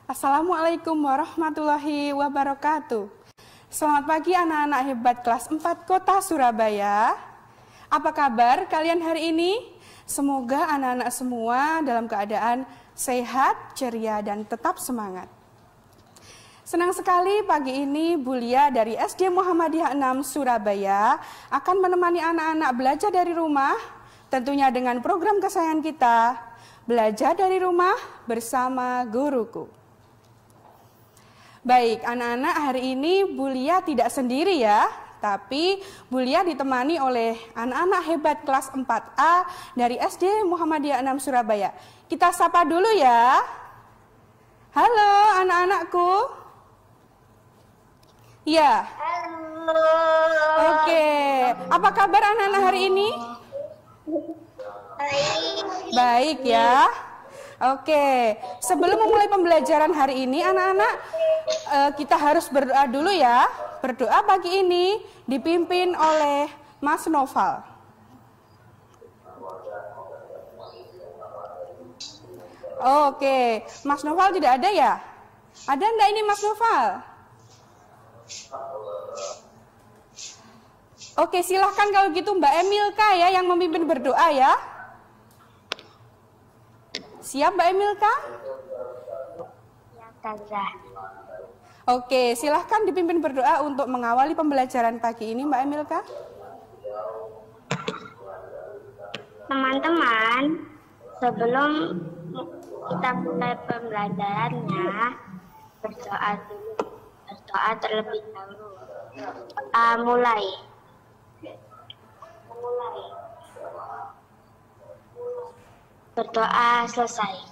Assalamualaikum warahmatullahi wabarakatuh. Selamat pagi anak-anak hebat kelas 4 Kota Surabaya. Apa kabar kalian hari ini? Semoga anak-anak semua dalam keadaan sehat, ceria, dan tetap semangat. Senang sekali pagi ini Bu Lia dari SD Muhammadiyah 6 Surabaya akan menemani anak-anak belajar dari rumah, tentunya dengan program kesayangan kita, Belajar dari Rumah Bersama Guruku. Baik, anak-anak, hari ini Bu Lia tidak sendiri ya, tapi Bu Lia ditemani oleh anak-anak hebat kelas 4A dari SD Muhammadiyah 6 Surabaya. Kita sapa dulu ya. Halo anak-anakku. Ya. Halo. Oke, apa kabar anak-anak hari ini? Baik. Baik ya. Oke, sebelum memulai pembelajaran hari ini anak-anak, kita harus berdoa dulu ya. Berdoa pagi ini dipimpin oleh Mas Noval. Oke, Mas Noval tidak ada ya? Ada enggak ini Mas Noval? Oke, silahkan kalau gitu Mbak Emilka ya yang memimpin berdoa ya. Siap Mbak Emilka? Ya, Tazah. Oke, silahkan dipimpin berdoa untuk mengawali pembelajaran pagi ini Mbak Emilka. Teman-teman, sebelum kita mulai pembelajarannya, berdoa dulu. Berdoa terlebih dahulu. Mulai. Berdoa selesai.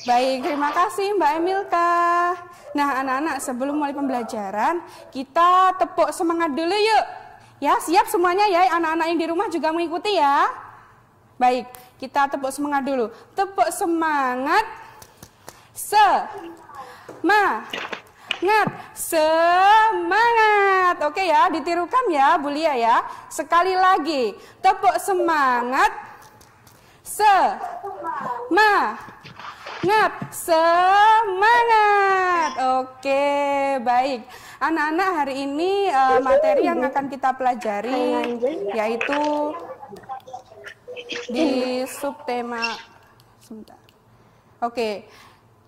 Baik, terima kasih Mbak Emilka. Nah anak-anak, sebelum mulai pembelajaran, kita tepuk semangat dulu yuk. Ya, siap semuanya ya, anak-anak yang di rumah juga mengikuti ya. Baik, kita tepuk semangat dulu. Tepuk semangat. Semangat. Oke ya, ditirukan ya Bu Lia ya. Sekali lagi, tepuk semangat. Semangat. Oke, baik. Anak-anak, hari ini materi yang akan kita pelajari yaitu di subtema. Sebentar. Oke,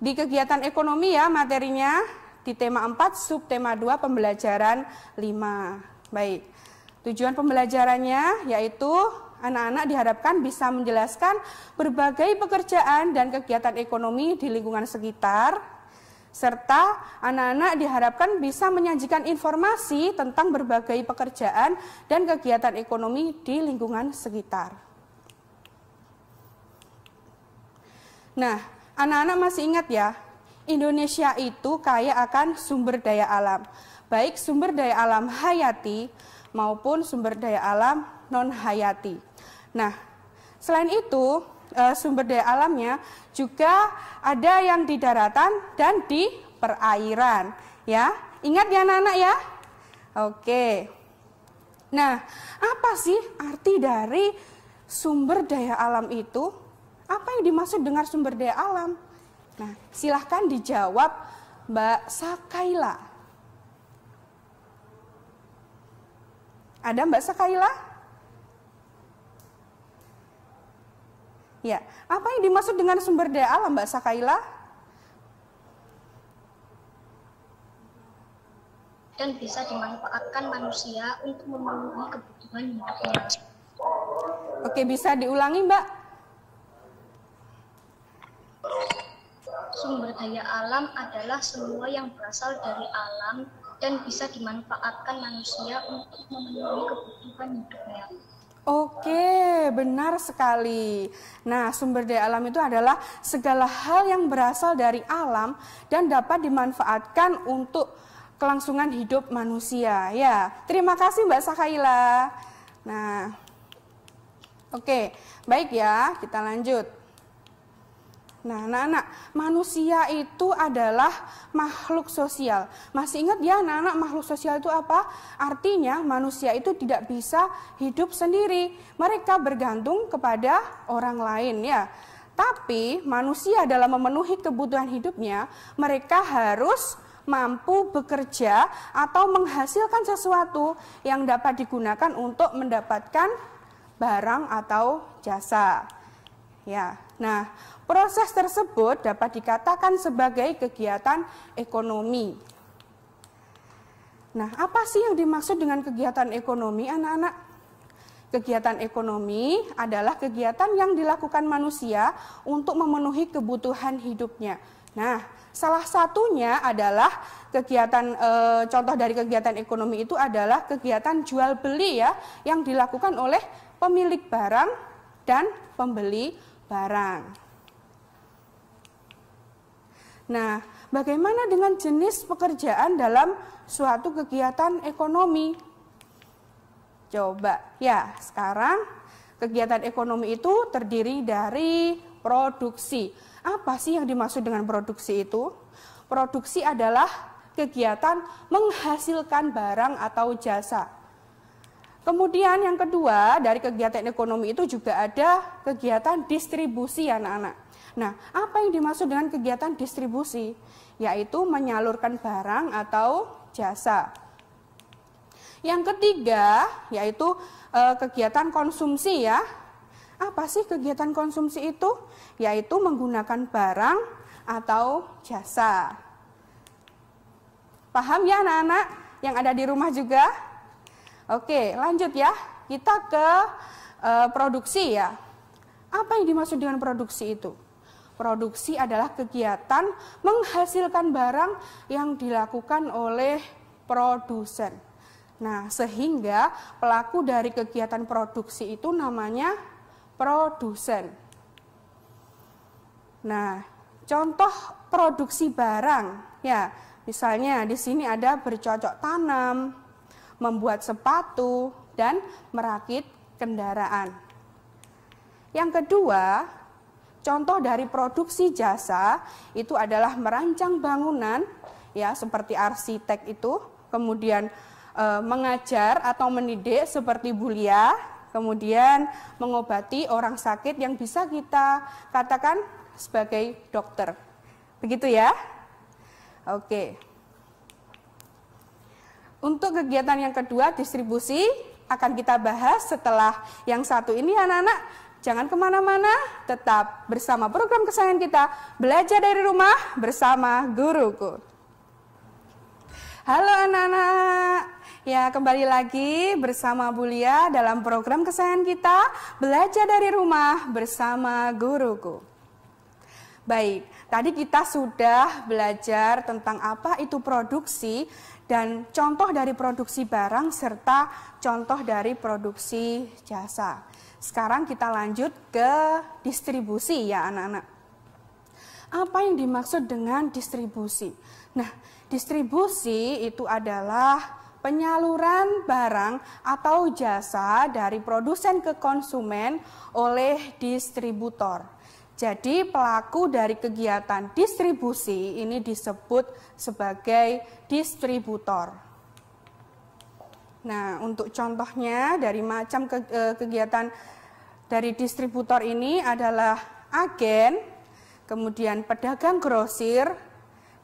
di kegiatan ekonomi ya materinya di tema 4 subtema 2 pembelajaran 5. Baik. Tujuan pembelajarannya yaitu anak-anak diharapkan bisa menjelaskan berbagai pekerjaan dan kegiatan ekonomi di lingkungan sekitar, serta anak-anak diharapkan bisa menyajikan informasi tentang berbagai pekerjaan dan kegiatan ekonomi di lingkungan sekitar. Nah, anak-anak masih ingat ya, Indonesia itu kaya akan sumber daya alam, baik sumber daya alam hayati maupun sumber daya alam non-hayati. Nah, selain itu, sumber daya alamnya juga ada yang di daratan dan di perairan. Ya, ingat ya anak-anak ya? Oke. Nah, apa sih arti dari sumber daya alam itu? Apa yang dimaksud dengan sumber daya alam? Nah, silahkan dijawab Mbak Sakaila. Ada Mbak Sakaila? Ya, apa yang dimaksud dengan sumber daya alam Mbak Sakaila? Dan bisa dimanfaatkan manusia untuk memenuhi kebutuhan hidupnya. Oke, bisa diulangi Mbak? Sumber daya alam adalah semua yang berasal dari alam dan bisa dimanfaatkan manusia untuk memenuhi kebutuhan hidupnya. Oke, benar sekali. Nah, sumber daya alam itu adalah segala hal yang berasal dari alam dan dapat dimanfaatkan untuk kelangsungan hidup manusia. Ya, terima kasih Mbak Sakaila. Nah, oke, baik ya, kita lanjut. Nah, anak-anak, manusia itu adalah makhluk sosial. Masih ingat ya anak-anak, makhluk sosial itu apa? Artinya manusia itu tidak bisa hidup sendiri. Mereka bergantung kepada orang lain ya. Tapi manusia dalam memenuhi kebutuhan hidupnya, mereka harus mampu bekerja atau menghasilkan sesuatu yang dapat digunakan untuk mendapatkan barang atau jasa. Ya, nah, proses tersebut dapat dikatakan sebagai kegiatan ekonomi. Nah, apa sih yang dimaksud dengan kegiatan ekonomi, anak-anak? Kegiatan ekonomi adalah kegiatan yang dilakukan manusia untuk memenuhi kebutuhan hidupnya. Nah, salah satunya adalah kegiatan, contoh dari kegiatan ekonomi itu adalah kegiatan jual beli ya, yang dilakukan oleh pemilik barang dan pembeli barang. Nah, bagaimana dengan jenis pekerjaan dalam suatu kegiatan ekonomi? Coba, ya sekarang kegiatan ekonomi itu terdiri dari produksi. Apa sih yang dimaksud dengan produksi itu? Produksi adalah kegiatan menghasilkan barang atau jasa. Kemudian yang kedua dari kegiatan ekonomi itu juga ada kegiatan distribusi anak-anak. Nah, apa yang dimaksud dengan kegiatan distribusi? Yaitu menyalurkan barang atau jasa. Yang ketiga yaitu kegiatan konsumsi ya. Apa sih kegiatan konsumsi itu? Yaitu menggunakan barang atau jasa. Paham ya anak-anak yang ada di rumah juga? Oke, lanjut ya. Kita ke produksi ya. Apa yang dimaksud dengan produksi itu? Produksi adalah kegiatan menghasilkan barang yang dilakukan oleh produsen. Nah, sehingga pelaku dari kegiatan produksi itu namanya produsen. Nah, contoh produksi barang, ya, misalnya di sini ada bercocok tanam, membuat sepatu, dan merakit kendaraan. Yang kedua, contoh dari produksi jasa itu adalah merancang bangunan, ya, seperti arsitek itu, kemudian mengajar atau mendidik seperti Bulia, kemudian mengobati orang sakit yang bisa kita katakan sebagai dokter. Begitu ya? Oke. Untuk kegiatan yang kedua, distribusi, akan kita bahas setelah yang satu ini anak-anak. Jangan kemana-mana, tetap bersama program kesayangan kita, Belajar dari Rumah bersama Guruku. Halo anak-anak. Ya, kembali lagi bersama Bulia dalam program kesayangan kita, Belajar dari Rumah bersama Guruku. Baik, tadi kita sudah belajar tentang apa itu produksi dan contoh dari produksi barang serta contoh dari produksi jasa. Sekarang kita lanjut ke distribusi ya anak-anak. Apa yang dimaksud dengan distribusi? Nah, distribusi itu adalah penyaluran barang atau jasa dari produsen ke konsumen oleh distributor. Jadi pelaku dari kegiatan distribusi ini disebut sebagai distributor. Nah, untuk contohnya dari macam kegiatan dari distributor ini adalah agen, kemudian pedagang grosir,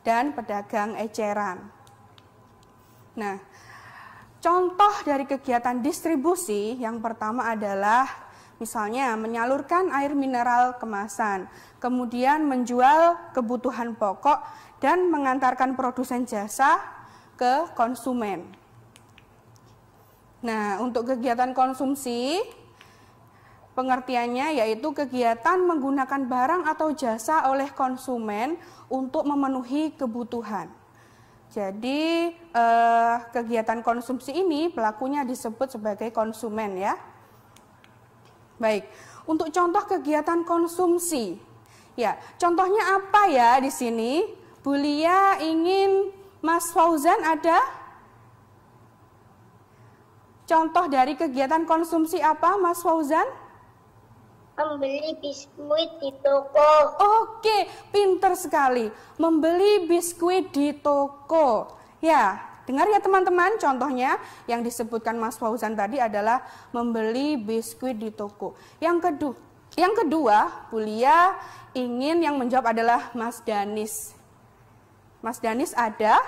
dan pedagang eceran. Nah, contoh dari kegiatan distribusi yang pertama adalah misalnya menyalurkan air mineral kemasan, kemudian menjual kebutuhan pokok dan mengantarkan produsen jasa ke konsumen. Nah, untuk kegiatan konsumsi, pengertiannya yaitu kegiatan menggunakan barang atau jasa oleh konsumen untuk memenuhi kebutuhan. Jadi kegiatan konsumsi ini pelakunya disebut sebagai konsumen ya. Baik, untuk contoh kegiatan konsumsi. Ya, contohnya apa ya di sini? Bulia ingin Mas Fauzan ada? Contoh dari kegiatan konsumsi apa Mas Fauzan? Membeli biskuit di toko. Oke, pinter sekali. Membeli biskuit di toko. Ya, dengar ya teman-teman, contohnya yang disebutkan Mas Fauzan tadi adalah membeli biskuit di toko. Yang kedua, Yang kedua, Bu Lia ingin yang menjawab adalah Mas Danis. Mas Danis ada?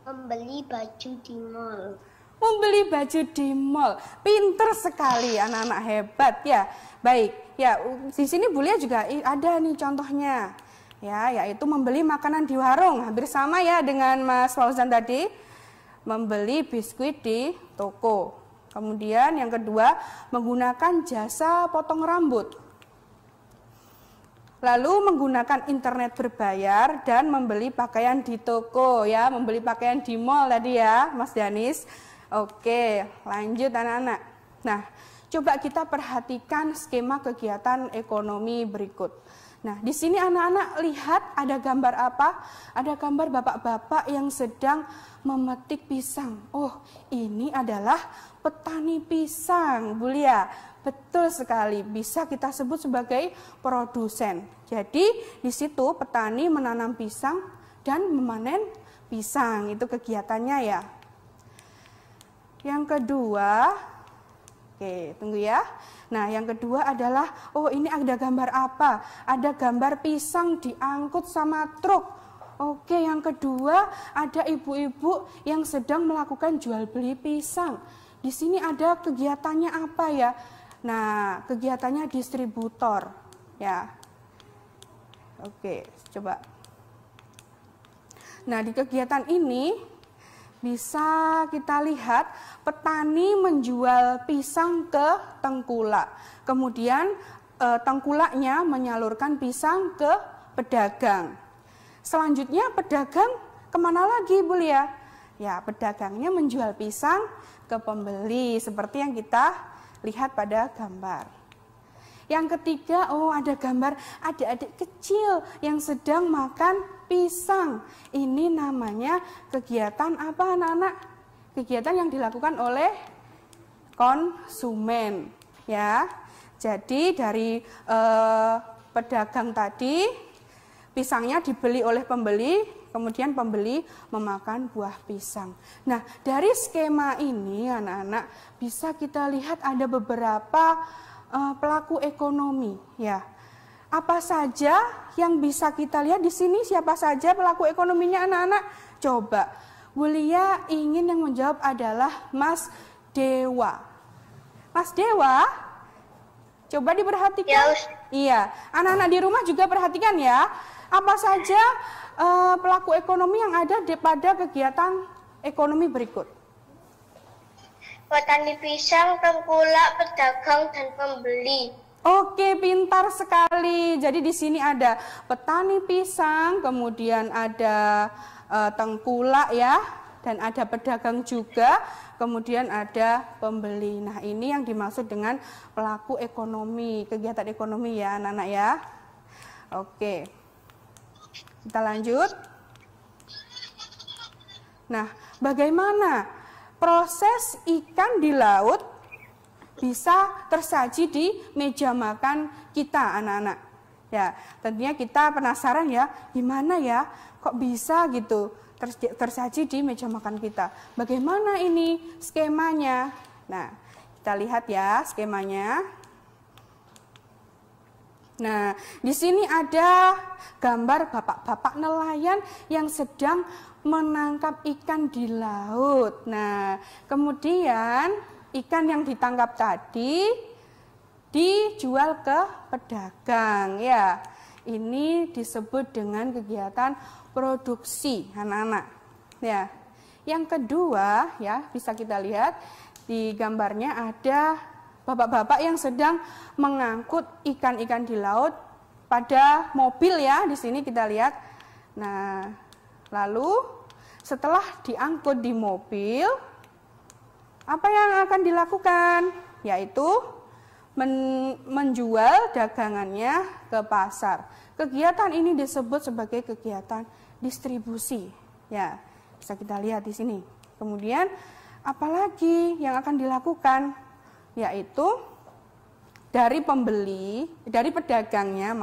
Membeli baju di mall. Membeli baju di mall. Pinter sekali, anak-anak hebat ya. Baik, ya di sini Bu Lia juga ada nih contohnya. Ya, yaitu membeli makanan di warung. Hampir sama ya dengan Mas Fauzan tadi. Membeli biskuit di toko. Kemudian yang kedua, menggunakan jasa potong rambut. Lalu menggunakan internet berbayar dan membeli pakaian di toko ya, membeli pakaian di mall tadi ya, Mas Danis. Oke, lanjut anak-anak. Nah, coba kita perhatikan skema kegiatan ekonomi berikut. Nah, di sini anak-anak lihat ada gambar apa? Ada gambar bapak-bapak yang sedang memetik pisang. Oh, ini adalah petani pisang, Bu Lia. Betul sekali, bisa kita sebut sebagai produsen. Jadi, di situ petani menanam pisang dan memanen pisang. Itu kegiatannya ya. Yang kedua, oke, tunggu ya. Nah, yang kedua adalah, oh ini ada gambar apa? Ada gambar pisang diangkut sama truk. Oke, yang kedua ada ibu-ibu yang sedang melakukan jual beli pisang. Di sini ada kegiatannya apa ya? Nah, kegiatannya distributor. Ya. Oke, coba. Nah, di kegiatan ini bisa kita lihat petani menjual pisang ke tengkulak. Kemudian tengkulaknya menyalurkan pisang ke pedagang. Selanjutnya pedagang kemana lagi, Bu Lia? Ya, pedagangnya menjual pisang ke pembeli seperti yang kita lihat pada gambar. Yang ketiga, oh ada gambar adik-adik kecil yang sedang makan pisang. Ini namanya kegiatan apa anak-anak? Kegiatan yang dilakukan oleh konsumen. Ya, jadi dari pedagang tadi pisangnya dibeli oleh pembeli, kemudian pembeli memakan buah pisang. Nah, dari skema ini anak-anak bisa kita lihat ada beberapa pelaku ekonomi ya. Apa saja yang bisa kita lihat di sini, siapa saja pelaku ekonominya anak-anak? Coba, Bu Lia ingin yang menjawab adalah Mas Dewa. Mas Dewa, coba diperhatikan. Ya, iya, anak-anak di rumah juga perhatikan ya. Apa saja pelaku ekonomi yang ada pada kegiatan ekonomi berikut? Petani pisang, tengkulak, pedagang, dan pembeli. Oke, pintar sekali. Jadi di sini ada petani pisang, kemudian ada tengkulak ya, dan ada pedagang juga, kemudian ada pembeli. Nah, ini yang dimaksud dengan pelaku ekonomi, kegiatan ekonomi ya, anak-anak ya. Oke, kita lanjut. Nah, bagaimana proses ikan di laut bisa tersaji di meja makan kita anak-anak? Ya, tentunya kita penasaran ya, gimana ya kok bisa gitu tersaji di meja makan kita. Bagaimana ini skemanya? Nah, kita lihat ya skemanya. Nah, di sini ada gambar bapak-bapak nelayan yang sedang menangkap ikan di laut. Nah, kemudian ikan yang ditangkap tadi dijual ke pedagang ya. Ini disebut dengan kegiatan produksi anak-anak. Ya. Yang kedua ya, bisa kita lihat di gambarnya ada bapak-bapak yang sedang mengangkut ikan-ikan di laut pada mobil ya. Di sini kita lihat. Nah, lalu setelah diangkut di mobil, apa yang akan dilakukan? Yaitu menjual dagangannya ke pasar. Kegiatan ini disebut sebagai kegiatan distribusi. Ya, bisa kita lihat di sini. Kemudian apalagi yang akan dilakukan? Yaitu dari pedagangnya,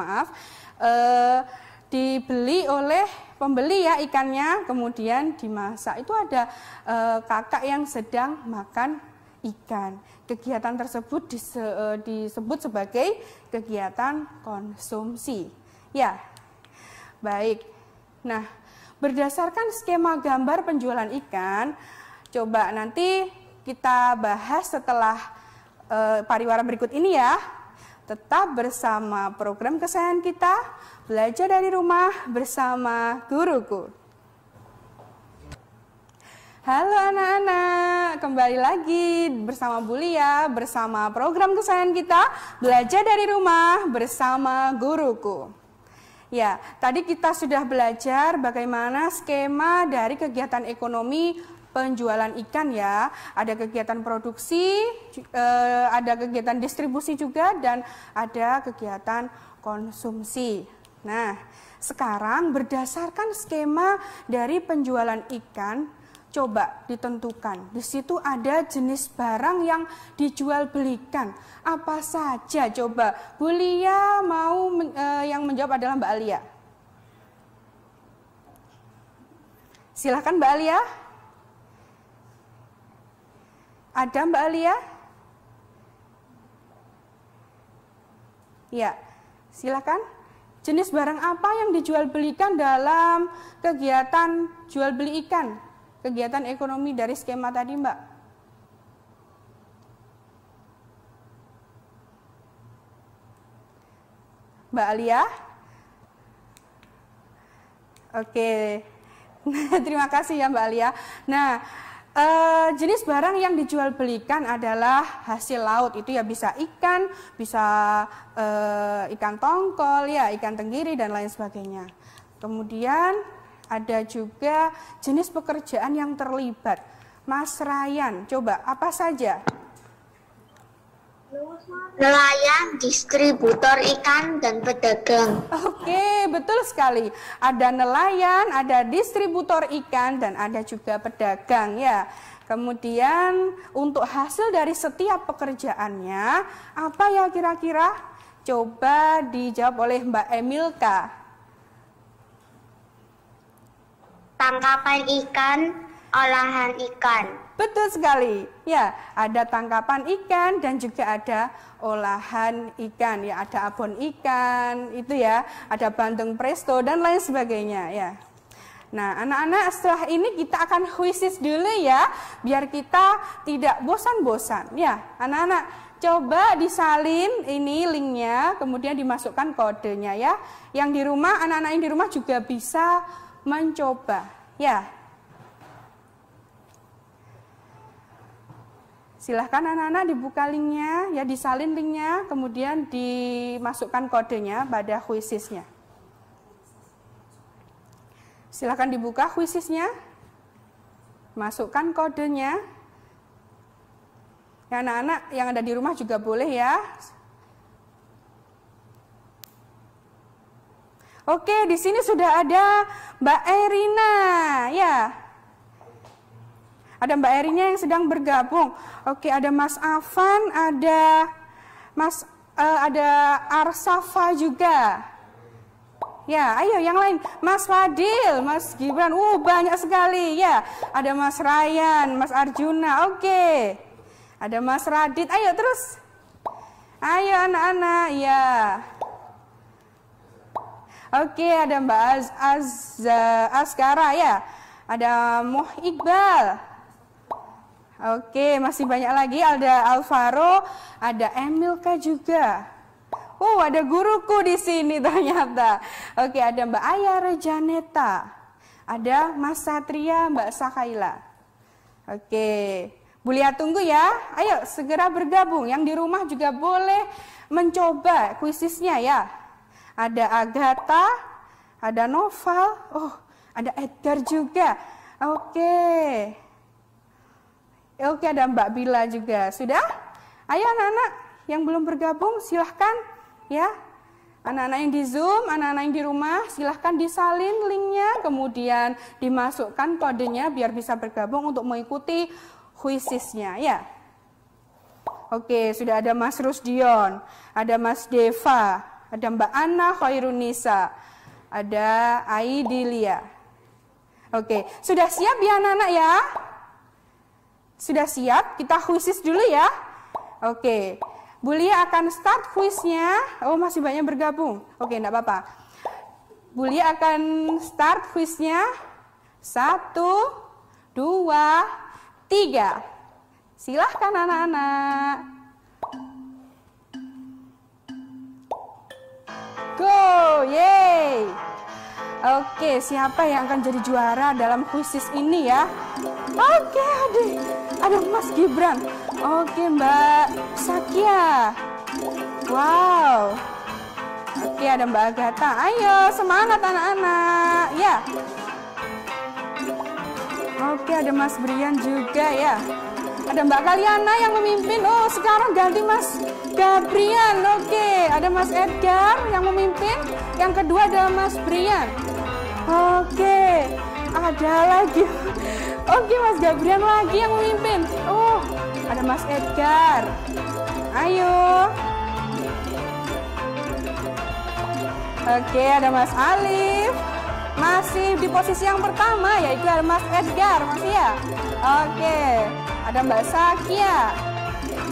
dibeli oleh pembeli ya ikannya, kemudian dimasak. Itu ada kakak yang sedang makan ikan. Kegiatan tersebut disebut sebagai kegiatan konsumsi. Ya, baik. Nah, berdasarkan skema gambar penjualan ikan, coba nanti kita bahas setelah pariwara berikut ini ya. Tetap bersama program kesayangan kita, belajar dari rumah bersama guruku. Halo anak-anak, kembali lagi bersama Bu Lia, bersama program kesayangan kita, belajar dari rumah bersama guruku. Ya, tadi kita sudah belajar bagaimana skema dari kegiatan ekonomi penjualan ikan ya. Ada kegiatan produksi, ada kegiatan distribusi juga, dan ada kegiatan konsumsi. Nah, sekarang berdasarkan skema dari penjualan ikan, coba ditentukan. Di situ ada jenis barang yang dijual belikan. Apa saja? Coba Bu Lia mau yang menjawab adalah Mbak Alia. Silahkan Mbak Alia. Ada Mbak Alia? Ya, silakan. Jenis barang apa yang dijual belikan dalam kegiatan jual beli ikan? Kegiatan ekonomi dari skema tadi, Mbak. Mbak Alia? Oke. Terima kasih ya Mbak Alia. Nah, jenis barang yang dijual belikan adalah hasil laut. Itu ya bisa ikan, bisa ikan tongkol, ya ikan tenggiri dan lain sebagainya. Kemudian ada juga jenis pekerjaan yang terlibat. Mas Ryan, coba apa saja? Nelayan, distributor ikan, dan pedagang. Oke, betul sekali. Ada nelayan, ada distributor ikan, dan ada juga pedagang ya. Kemudian untuk hasil dari setiap pekerjaannya, apa ya kira-kira? Coba dijawab oleh Mbak Emilka. Tangkapan ikan, olahan ikan. Betul sekali. Ya, ada tangkapan ikan dan juga ada olahan ikan. Ya, ada abon ikan, itu ya, ada bandeng presto dan lain sebagainya ya. Nah, anak-anak setelah ini kita akan quizzes dulu ya, biar kita tidak bosan-bosan. Ya, anak-anak coba disalin ini linknya, kemudian dimasukkan kodenya ya. Yang di rumah, anak-anak yang di rumah juga bisa mencoba ya. Silahkan anak-anak dibuka linknya, ya disalin linknya, kemudian dimasukkan kodenya pada quizesnya. Silahkan dibuka quizesnya, masukkan kodenya. Ya, anak-anak yang ada di rumah juga boleh ya. Oke, di sini sudah ada Mbak Erina, ya. Ada Mbak Erina yang sedang bergabung. Oke, ada Mas Afan, ada ada Arsafa juga. Ya, ayo yang lain. Mas Fadil, Mas Gibran, banyak sekali ya. Ada Mas Ryan, Mas Arjuna. Oke. Ada Mas Radit. Ayo terus. Ayo anak-anak, ya. Oke, ada Mbak Askara ya. Ada Moh Iqbal. Oke, masih banyak lagi. Ada Alvaro, ada Emilka juga. Ada guruku di sini ternyata. Oke, ada Mbak Aya Rejaneta. Ada Mas Satria, Mbak Sakaila. Oke, Bu Lia tunggu ya. Ayo segera bergabung. Yang di rumah juga boleh mencoba kuisisnya ya. Ada Agatha, ada Noval, ada Edgar juga. Oke, ada Mbak Bila juga. Sudah? Ayo anak-anak yang belum bergabung silahkan ya. Anak-anak yang di Zoom, anak-anak yang di rumah silahkan disalin linknya, kemudian dimasukkan kodenya biar bisa bergabung untuk mengikuti quizesnya ya. Oke, sudah ada Mas Rusdion, ada Mas Deva, ada Mbak Ana Khairunisa, ada Aidilia. Oke, sudah siap ya anak-anak ya? Sudah siap? Kita kuisis dulu ya. Oke. Bu Lia akan start kuisnya. Oh, masih banyak bergabung. Oke, enggak apa-apa. Bu Lia akan start kuisnya. 1, 2, 3. Silahkan anak-anak. Go, yeay. Oke, siapa yang akan jadi juara dalam kuisis ini ya? Oke, ada Mas Gibran. Oke, Mbak Sakia. Wow. Oke, ada Mbak Agatha. Ayo, semangat anak-anak. Ya. Oke, ada Mas Brian juga ya. Ada Mbak Kaliana yang memimpin. Oh, sekarang ganti Mas Gabrian. Oke, ada Mas Edgar yang memimpin. Yang kedua ada Mas Brian. Oke, ada lagi. Oke, Mas Gabrian lagi yang memimpin. Oh, ada Mas Edgar. Ayo. Oke, ada Mas Alif. Masih di posisi yang pertama, yaitu ada Mas Edgar. Masih ya? Oke, ada Mbak Sakia.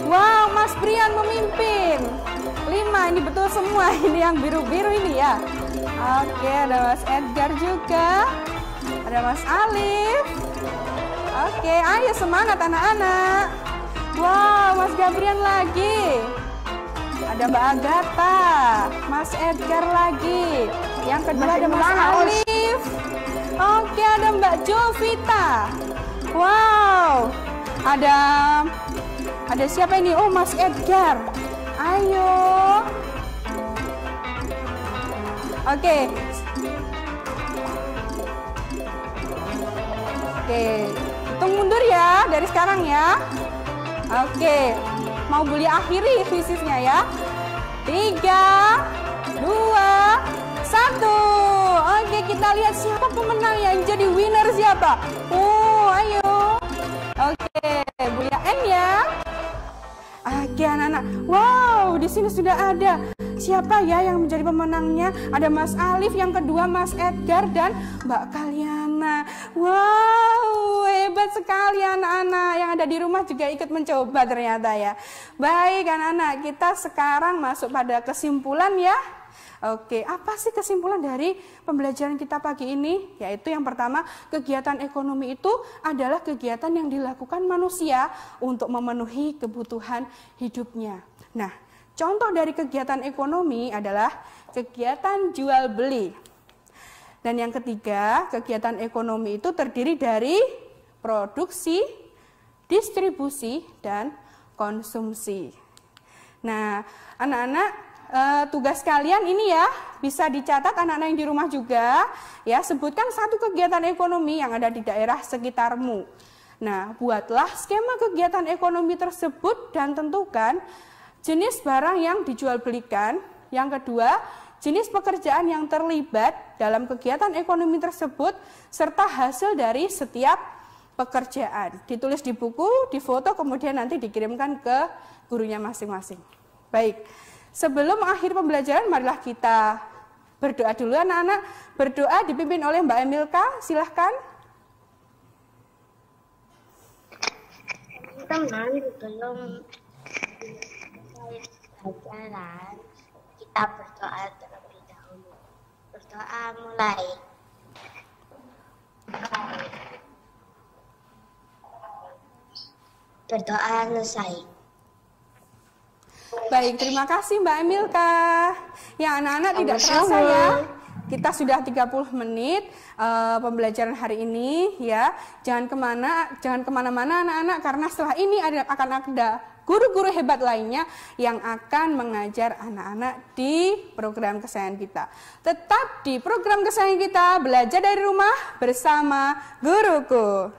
Wow, Mas Brian memimpin. 5, ini betul semua. Ini yang biru-biru ini ya. Oke, ada Mas Edgar juga. Ada Mas Alif. Oke, ayo semangat anak-anak. Wow, Mas Gabrian lagi. Ada Mbak Agatha, Mas Edgar lagi. Yang kedua ada Mas Alif. Oke, ada Mbak Jovita. Wow, ada siapa ini? Oh, Mas Edgar. Ayo. Oke. Oke, hitung mundur ya dari sekarang ya. Oke, mau Bu Lia akhiri kuisisnya ya. 3, 2, 1. Oke, kita lihat siapa pemenang yang jadi winner siapa. Oh, ayo. Oke, Bu Lia N ya. Oke, anak-anak. Wow, di sini sudah ada. Siapa ya yang menjadi pemenangnya? Ada Mas Alif, yang kedua Mas Edgar dan Mbak Kaliana. Wow, hebat sekali anak-anak. Yang ada di rumah juga ikut mencoba ternyata ya. Baik anak-anak, kita sekarang masuk pada kesimpulan ya. Oke, apa sih kesimpulan dari pembelajaran kita pagi ini? Yaitu yang pertama, kegiatan ekonomi itu adalah kegiatan yang dilakukan manusia untuk memenuhi kebutuhan hidupnya. Nah, contoh dari kegiatan ekonomi adalah kegiatan jual beli. Dan yang ketiga, kegiatan ekonomi itu terdiri dari produksi, distribusi, dan konsumsi. Nah, anak-anak, tugas kalian ini ya bisa dicatat anak-anak yang di rumah juga ya, sebutkan satu kegiatan ekonomi yang ada di daerah sekitarmu. Nah, buatlah skema kegiatan ekonomi tersebut dan tentukan jenis barang yang dijual belikan. Yang kedua, jenis pekerjaan yang terlibat dalam kegiatan ekonomi tersebut serta hasil dari setiap pekerjaan. Ditulis di buku, difoto, kemudian nanti dikirimkan ke gurunya masing-masing. Baik. Sebelum mengakhiri pembelajaran, marilah kita berdoa dulu anak-anak. Berdoa dipimpin oleh Mbak Emilka, silahkan. Teman-teman, belum pelajaran, kita berdoa terlebih dahulu. Berdoa mulai. Berdoa selesai. Baik, terima kasih Mbak Emilka. Ya, anak-anak tidak terasa ya. Kita sudah 30 menit pembelajaran hari ini ya. Jangan kemana-mana anak-anak, karena setelah ini akan ada guru-guru hebat lainnya yang akan mengajar anak-anak di program kesayangan kita. Tetap di program kesayangan kita, belajar dari rumah bersama guruku.